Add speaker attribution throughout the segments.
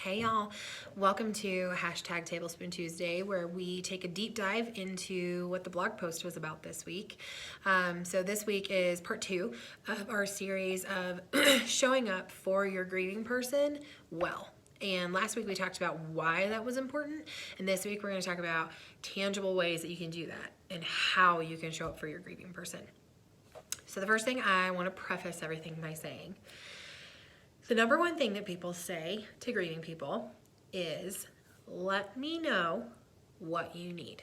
Speaker 1: Hey y'all, welcome to #Tablespoon Tuesday, where we take a deep dive into what the blog post was about this week. So this week is part 2 of our series of showing up for your grieving person well. And last week we talked about why that was important, and this week we're going to talk about tangible ways that you can do that and how you can show up for your grieving person. So the first thing I want to preface everything by saying, the number one thing that people say to grieving people is, let me know what you need.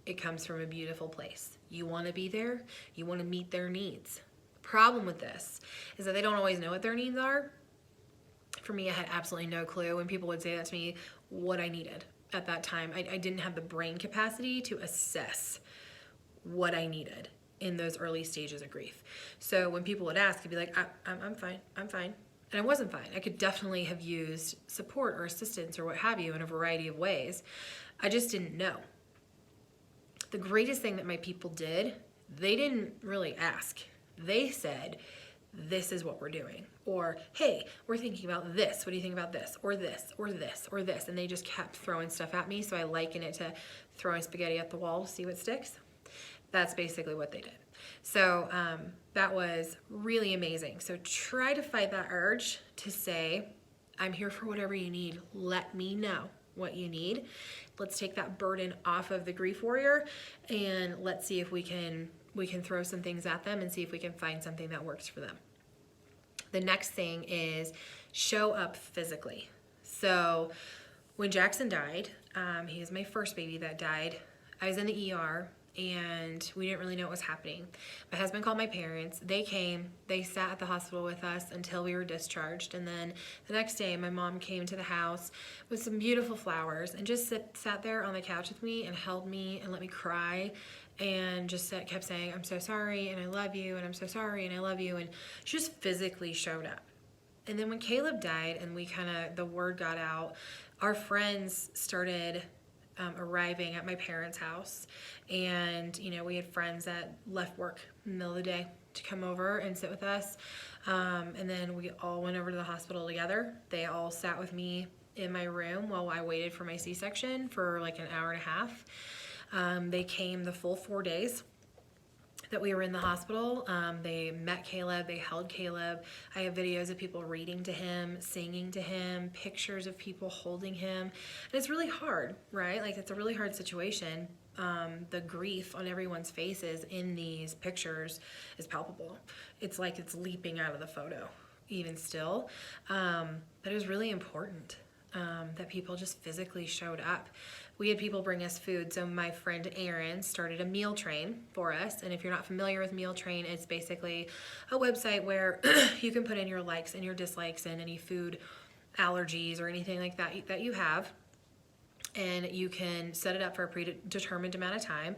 Speaker 1: It comes from a beautiful place. You want to be there. You want to meet their needs. The problem with this is that they don't always know what their needs are. For me, I had absolutely no clue when people would say that to me, what I needed at that time. I didn't have the brain capacity to assess what I needed in those early stages of grief. So when people would ask, I'd be like, I'm fine. And I wasn't fine. I could definitely have used support or assistance or what have you in a variety of ways. I just didn't know. The greatest thing that my people did, they didn't really ask. They said, this is what we're doing. Or, hey, we're thinking about this. What do you think about this? Or this, or this, or this. And they just kept throwing stuff at me. So I liken it to throwing spaghetti at the wall to see what sticks. That's basically what they did. So that was really amazing. So try to fight that urge to say, I'm here for whatever you need. Let me know what you need. Let's take that burden off of the grief warrior, and let's see if we can throw some things at them and see if we can find something that works for them. The next thing is show up physically. So when Jackson died, he was my first baby that died. I was in the ER. And we didn't really know what was happening. My husband called my parents. They came. They sat at the hospital with us until we were discharged. And then the next day, my mom came to the house with some beautiful flowers and just sat there on the couch with me and held me and let me cry and just kept saying, I'm so sorry and I love you, and I'm so sorry and I love you. And she just physically showed up. And then when Caleb died and the word got out, our friends started arriving at my parents' house, and we had friends that left work in the middle of the day to come over and sit with us, and then we all went over to the hospital together. They all sat with me in my room while I waited for my C-section for like an hour and a half. They came the full 4 days that we were in the hospital. They met Caleb, they held Caleb. I have videos of people reading to him, singing to him, pictures of people holding him. And it's really hard, right? Like, it's a really hard situation. The grief on everyone's faces in these pictures is palpable. It's like it's leaping out of the photo, even still. But it was really important that people just physically showed up. We had people bring us food. So my friend Erin started a meal train for us. And if you're not familiar with Meal Train, it's basically a website where you can put in your likes and your dislikes and any food allergies or anything like that you have. And you can set it up for a predetermined amount of time.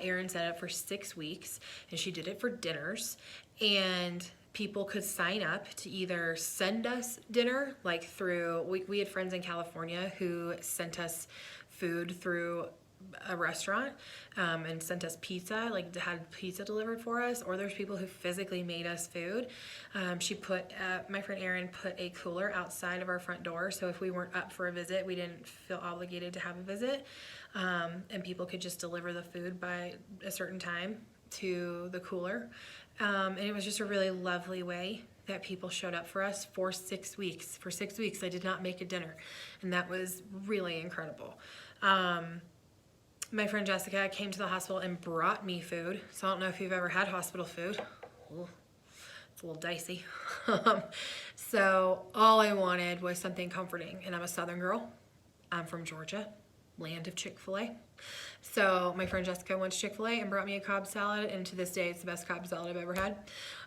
Speaker 1: Erin set it up for 6 weeks, and she did it for dinners. And people could sign up to either send us dinner, like we had friends in California who sent us food through a restaurant and sent us pizza, like had pizza delivered for us, or there's people who physically made us food. My friend Erin put a cooler outside of our front door, so if we weren't up for a visit, we didn't feel obligated to have a visit, and people could just deliver the food by a certain time to the cooler. And it was just a really lovely way that people showed up for us for 6 weeks. For 6 weeks, I did not make a dinner, and that was really incredible. My friend Jessica came to the hospital and brought me food. So I don't know if you've ever had hospital food. Ooh, it's a little dicey. So all I wanted was something comforting, and I'm a Southern girl. I'm from Georgia, land of Chick-fil-A. So my friend Jessica went to Chick-fil-A and brought me a Cobb salad, and to this day it's the best Cobb salad I've ever had.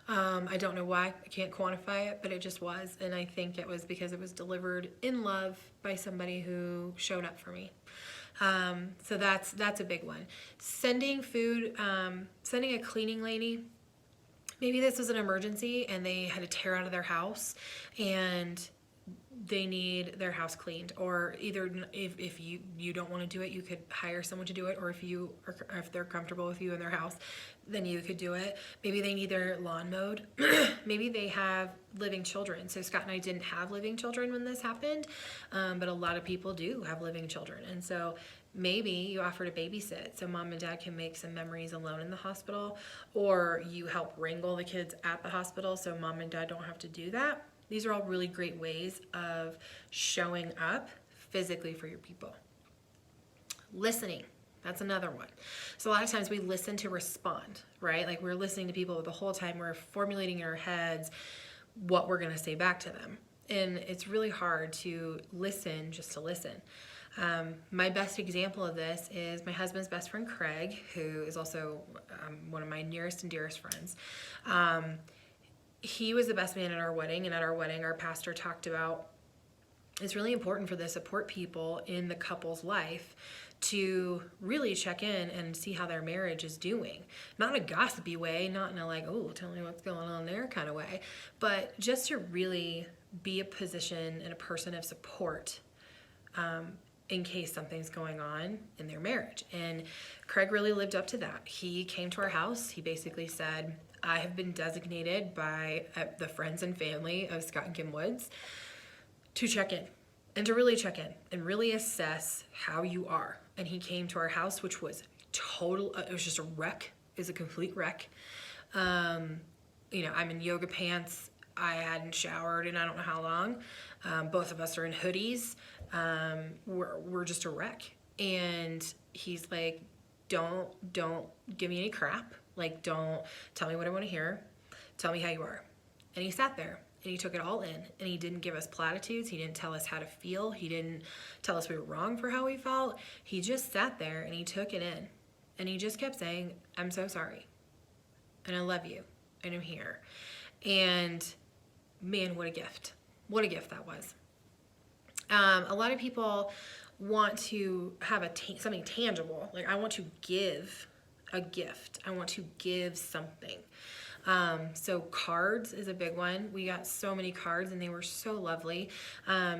Speaker 1: I don't know why, I can't quantify it, but it just was, and I think it was because it was delivered in love by somebody who showed up for me. So that's a big one. Sending food, sending a cleaning lady. Maybe this was an emergency and they had to tear out of their house, and they need their house cleaned, or either if you don't want to do it, you could hire someone to do it, or if they're comfortable with you in their house, then you could do it. Maybe they need their lawn mowed. Maybe they have living children. So Scott and I didn't have living children when this happened, but a lot of people do have living children, and so maybe you offer to babysit so mom and dad can make some memories alone in the hospital, or you help wrangle the kids at the hospital so mom and dad don't have to do that. These are all really great ways of showing up physically for your people. Listening, that's another one. So a lot of times we listen to respond, right? Like we're listening to people the whole time, we're formulating in our heads what we're gonna say back to them. And it's really hard to listen just to listen. My best example of this is my husband's best friend, Craig, who is also one of my nearest and dearest friends. He was the best man at our wedding, and at our wedding, our pastor talked about it's really important for the support people in the couple's life to really check in and see how their marriage is doing. Not in a gossipy way, not in a like, oh, tell me what's going on there kind of way, but just to really be a position and a person of support in case something's going on in their marriage. And Craig really lived up to that. He came to our house. He basically said, I have been designated by the friends and family of Scott and Kim Woods to check in and to really check in and really assess how you are. And he came to our house, which was it was just a wreck. It was a complete wreck. I'm in yoga pants. I hadn't showered in I don't know how long. Both of us are in hoodies. We're just a wreck. And he's like, don't give me any crap. Like, don't tell me what I want to hear. Tell me how you are. And he sat there and he took it all in, and he didn't give us platitudes. He didn't tell us how to feel. He didn't tell us we were wrong for how we felt. He just sat there and he took it in, and he just kept saying, I'm so sorry. And I love you. And I'm here. And man, what a gift. What a gift that was. A lot of people want to have something tangible. Like, I want to give a gift. I want to give something. So cards is a big one. We got so many cards and they were so lovely.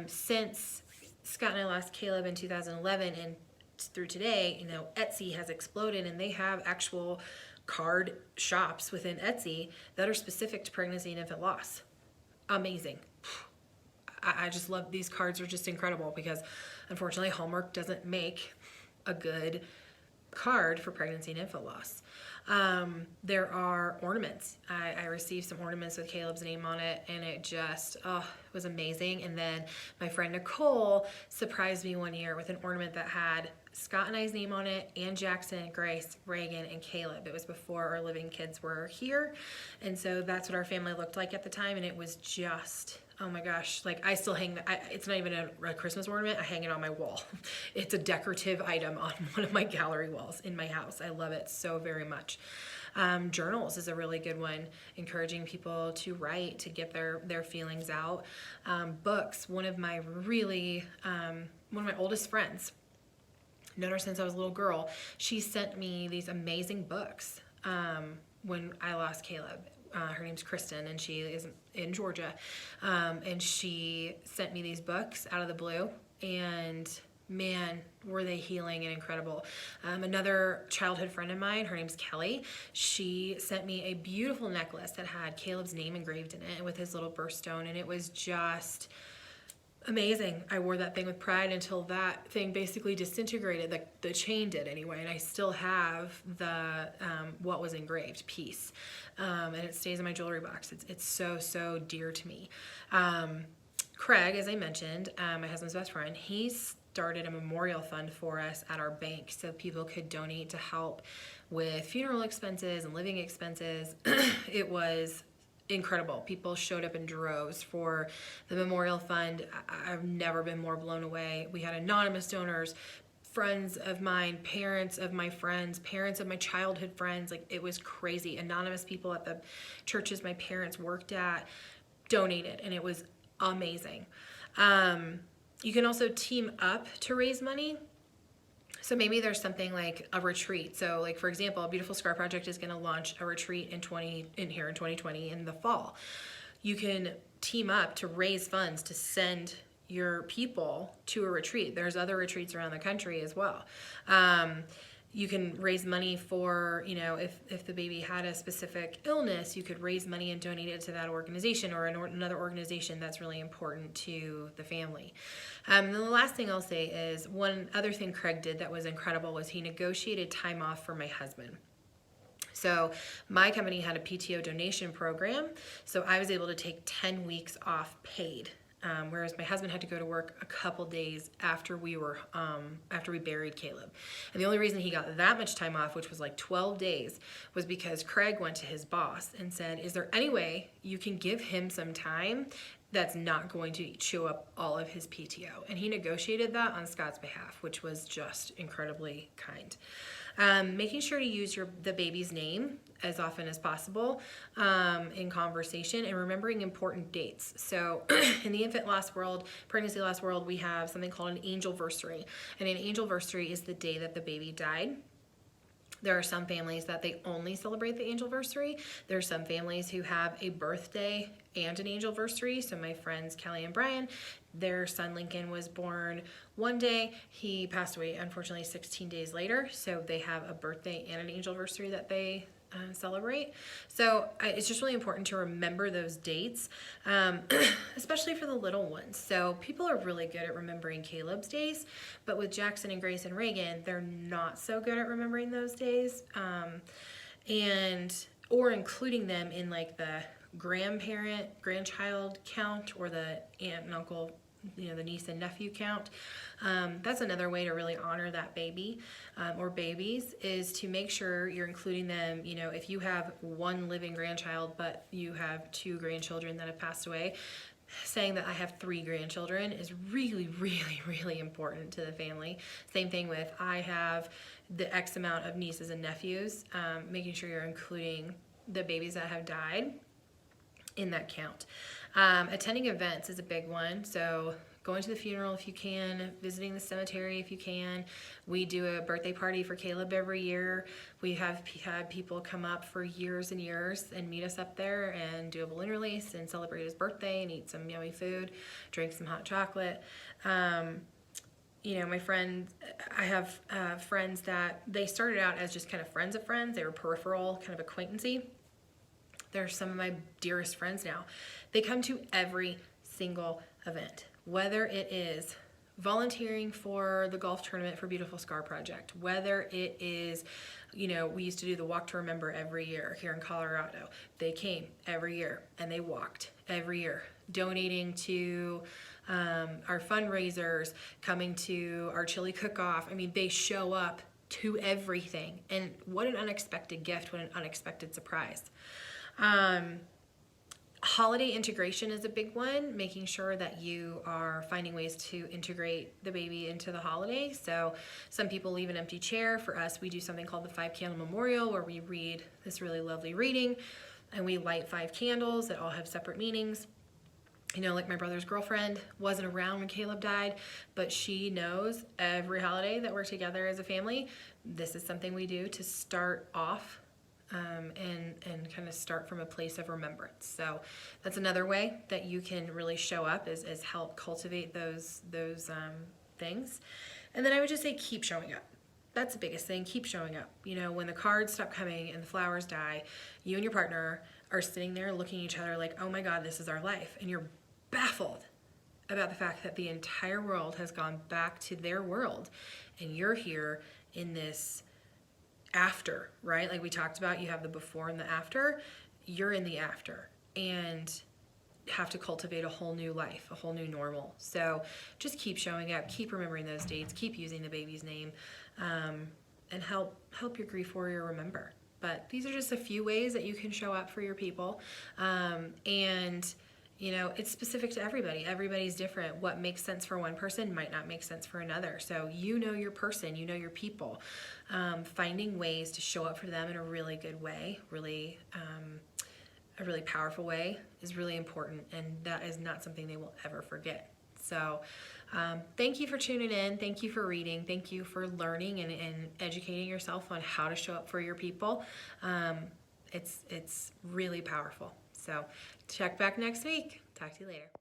Speaker 1: Since Scott and I lost Caleb in 2011 and through today, Etsy has exploded, and they have actual card shops within Etsy that are specific to pregnancy and infant loss. Amazing. I just love these cards. Are just incredible because unfortunately Hallmark doesn't make a good card for pregnancy and infant loss. There are ornaments. I received some ornaments with Caleb's name on it, and it just was amazing. And then my friend Nicole surprised me one year with an ornament that had Scott and I's name on it, and Jackson, Grace, Reagan, and Caleb. It was before our living kids were here, and so that's what our family looked like at the time. And it was just, oh my gosh, like I still hang it's not even a Christmas ornament. I hang it on my wall. It's a decorative item on one of my gallery walls in my house. I love it so very much. Journals is a really good one, encouraging people to write, to get their feelings out. Books, one of my oldest friends, known her since I was a little girl, she sent me these amazing books when I lost Caleb. Her name's Kristen, and she is in Georgia. And she sent me these books out of the blue, and man, were they healing and incredible. Another childhood friend of mine, her name's Kelly, she sent me a beautiful necklace that had Caleb's name engraved in it with his little birthstone, and it was just amazing. I wore that thing with pride until that thing basically disintegrated. The chain did anyway, and I still have the what was engraved piece, and it stays in my jewelry box. It's so dear to me. Craig, as I mentioned, my husband's best friend, he started a memorial fund for us at our bank so people could donate to help with funeral expenses and living expenses. It was incredible. People showed up in droves for the memorial fund. I've never been more blown away. We had anonymous donors, friends of mine, parents of my friends, parents of my childhood friends. Like, it was crazy. Anonymous people at the churches my parents worked at donated, and it was amazing. You can also team up to raise money. So maybe there's something like a retreat. So like, for example, a Beautiful Scar Project is going to launch a retreat in 2020 in the fall. You can team up to raise funds to send your people to a retreat. There's other retreats around the country as well. You can raise money for, if the baby had a specific illness, you could raise money and donate it to that organization or another organization that's really important to the family. And the last thing I'll say is, one other thing Craig did that was incredible was he negotiated time off for my husband. So my company had a PTO donation program, so I was able to take 10 weeks off paid. Whereas my husband had to go to work a couple days after we buried Caleb. And the only reason he got that much time off, which was like 12 days, was because Craig went to his boss and said, is there any way you can give him some time that's not going to chew up all of his PTO? And he negotiated that on Scott's behalf, which was just incredibly kind. Making sure to use the baby's name as often as possible in conversation, and remembering important dates. So in the infant loss world, pregnancy loss world, we have something called an angelversary. And an angelversary is the day that the baby died. There are some families that they only celebrate the angelversary. There are some families who have a birthday and an angelversary. So my friends Kelly and Brian, their son Lincoln was born one day. He passed away, unfortunately, 16 days later. So they have a birthday and an angelversary that they celebrate. So it's just really important to remember those dates, especially for the little ones. So people are really good at remembering Caleb's days, but with Jackson and Grace and Reagan, they're not so good at remembering those days, or including them in like the grandchild count, or the aunt and uncle, the niece and nephew count. That's another way to really honor that baby or babies, is to make sure you're including them. If you have one living grandchild but you have 2 grandchildren that have passed away, saying that I have 3 grandchildren is really, really, really important to the family. Same thing with I have the X amount of nieces and nephews, making sure you're including the babies that have died in that count. Attending events is a big one. So going to the funeral if you can, visiting the cemetery if you can. We do a birthday party for Caleb every year. We have had people come up for years and years and meet us up there and do a balloon release and celebrate his birthday and eat some yummy food, drink some hot chocolate. My friend, I have friends that they started out as just kind of friends of friends. They were peripheral, kind of acquaintancy. They're some of my dearest friends now. They come to every single event, whether it is volunteering for the golf tournament for Beautiful Scar Project, whether it is, we used to do the Walk to Remember every year here in Colorado. They came every year and they walked every year, donating to our fundraisers, coming to our chili cook-off. I mean, they show up to everything. And what an unexpected gift, what an unexpected surprise. Holiday integration is a big one, making sure that you are finding ways to integrate the baby into the holiday. So some people leave an empty chair. For us, we do something called the 5 Candle Memorial, where we read this really lovely reading and we light 5 candles that all have separate meanings. Like my brother's girlfriend wasn't around when Caleb died, but she knows every holiday that we're together as a family, this is something we do to start off and kind of start from a place of remembrance. So that's another way that you can really show up, is help cultivate those things. And then I would just say keep showing up. That's the biggest thing. Keep showing up. When the cards stop coming and the flowers die, you and your partner are sitting there looking at each other like, oh my God, this is our life. And you're baffled about the fact that the entire world has gone back to their world and you're here in this after, right? Like we talked about, you have the before and the after. You're in the after and have to cultivate a whole new life, a whole new normal. So just keep showing up, keep remembering those dates, keep using the baby's name, and help your grief warrior remember. But these are just a few ways that you can show up for your people. It's specific to everybody. Everybody's different. What makes sense for one person might not make sense for another. So your person, your people. Finding ways to show up for them in a really good way, a really powerful way, is really important, and that is not something they will ever forget. So thank you for tuning in. Thank you for reading. Thank you for learning and educating yourself on how to show up for your people. It's really powerful. So check back next week. Talk to you later.